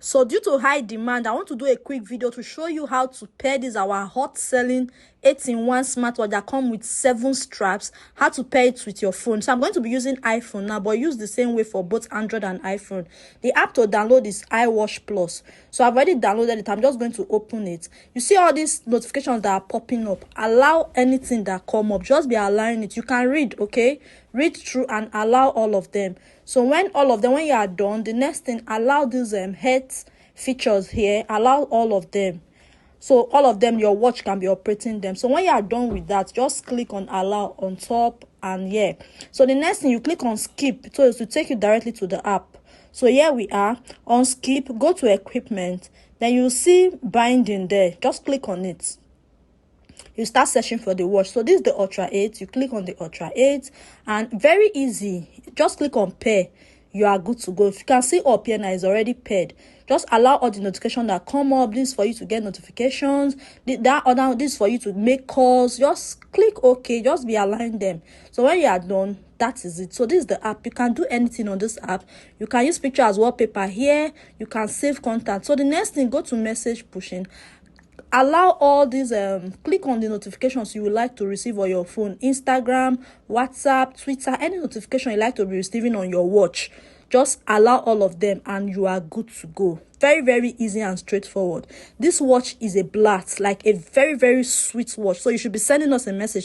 So due to high demand, I want to do a quick video to show you how to pair this our hot selling 8-in-1 smartwatch that come with 7 straps, how to pair it with your phone. So I'm going to be using iPhone now, but use the same way for both Android and iPhone. The app to download is iWatch Plus. So I've already downloaded it. I'm just going to open it. You see all these notifications that are popping up. Allow anything that come up. Just be allowing it. You can read, okay? Read through and allow all of them. So when you are done, the next thing, allow these health features here. Allow all of them. So all of them, your watch can be operating them. So when you are done with that, just click on allow on top, and yeah. So the next thing, you click on skip, so it's to take you directly to the app. So here we are on skip. Go to equipment, then you see binding there. Just click on it. You start searching for the watch. So this is the Ultra 8. You click on the Ultra 8, and very easy. Just click on pair. You are good to go. If you can see up here now, it's already paired. Just allow all the notifications that come up. This is for you to get notifications. This is for you to make calls. Just click OK. Just be allowing them. So when you are done, that is it. So this is the app. You can do anything on this app. You can use picture as wallpaper here. You can save contact. So the next thing, go to message pushing. Allow all these click on the notifications you would like to receive on your phone. Instagram, WhatsApp, Twitter, any notification you like to be receiving on your watch. Just allow all of them and you are good to go. Very, very easy and straightforward. This watch is a blast, like a very, very sweet watch. So you should be sending us a message